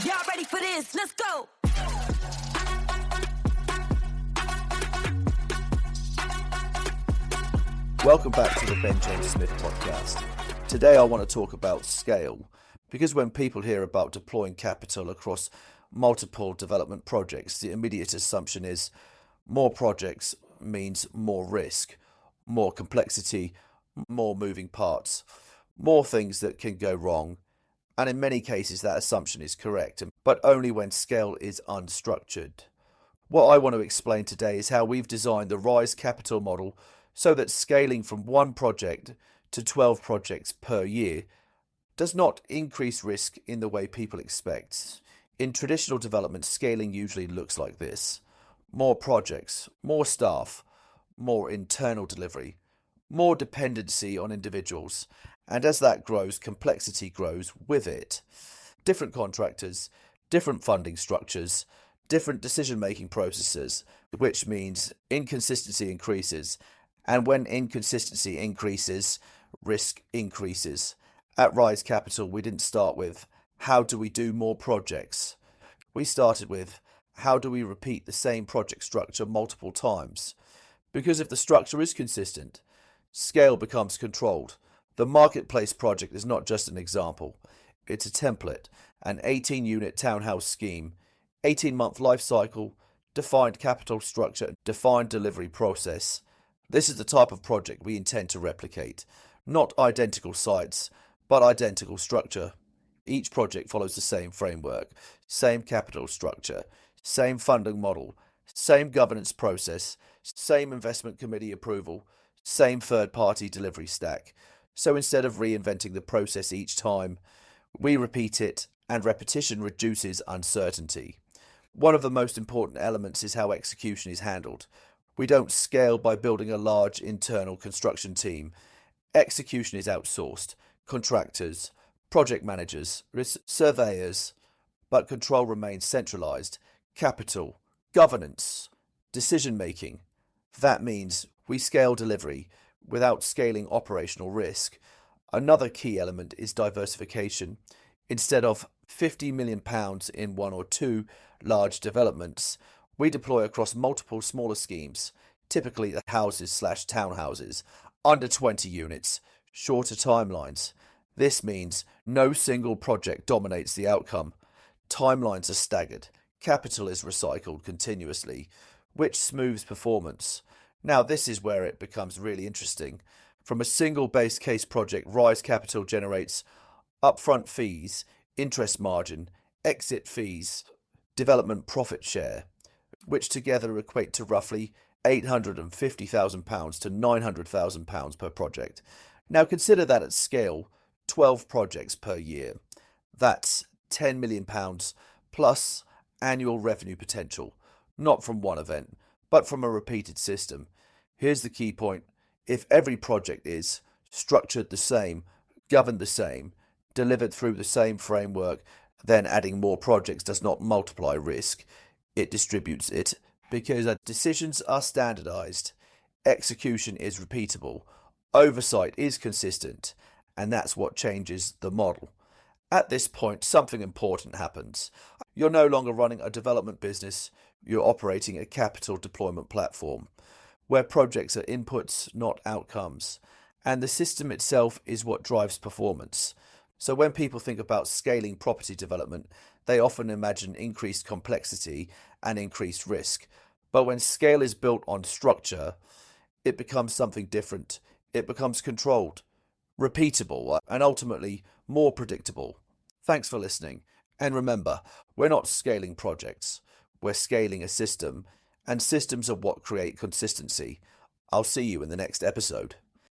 Y'all ready for this? Let's go. Welcome back to the Ben James Smith podcast. Today I want to talk about scale, because when people hear about deploying capital across multiple development projects, the immediate assumption is more projects means more risk, more complexity, more moving parts, more things that can go wrong. And in many cases that assumption is correct, but only when scale is unstructured. What I want to explain today is how we've designed the Rise Capital model so that scaling from one project to 12 projects per year does not increase risk in the way people expect. In traditional development, scaling usually looks like this: more projects, more staff, more internal delivery, more dependency on individuals, and as that grows, complexity grows with it. Different contractors, different funding structures, different decision-making processes, which means inconsistency increases. And when inconsistency increases, risk increases. At Rise Capital, we didn't start with, how do we do more projects? We started with, how do we repeat the same project structure multiple times? Because if the structure is consistent, scale becomes controlled. The marketplace project is not just an example. It's a template, an 18-unit townhouse scheme, 18-month life cycle, defined capital structure, defined delivery process. This is the type of project we intend to replicate. Not identical sites, but identical structure. Each project follows the same framework, same capital structure, same funding model, same governance process, same investment committee approval, same third-party delivery stack. So instead of reinventing the process each time, we repeat it, and repetition reduces uncertainty. One of the most important elements is how execution is handled. We don't scale by building a large internal construction team. Execution is outsourced. Contractors, project managers, surveyors, but control remains centralized. Capital, governance, decision-making. That means we scale delivery without scaling operational risk. Another key element is diversification. Instead of £50 million in one or two large developments, we deploy across multiple smaller schemes, typically houses/townhouses, under 20 units, shorter timelines. This means no single project dominates the outcome. Timelines are staggered. Capital is recycled continuously, which smooths performance. Now, this is where it becomes really interesting. From a single base case project, Rise Capital generates upfront fees, interest margin, exit fees, development profit share, which together equate to roughly £850,000 to £900,000 per project. Now consider that at scale, 12 projects per year. That's £10 million plus annual revenue potential, not from one event, but from a repeated system. Here's the key point. If every project is structured the same, governed the same, delivered through the same framework, then adding more projects does not multiply risk. It distributes it, because our decisions are standardized, execution is repeatable, oversight is consistent, and that's what changes the model. At this point, something important happens. You're no longer running a development business, you're operating a capital deployment platform, where projects are inputs, not outcomes, and the system itself is what drives performance. So when people think about scaling property development, they often imagine increased complexity and increased risk. But when scale is built on structure, it becomes something different. It becomes controlled, repeatable, and ultimately more predictable. Thanks for listening. And remember, we're not scaling projects. We're scaling a system, and systems are what create consistency. I'll see you in the next episode.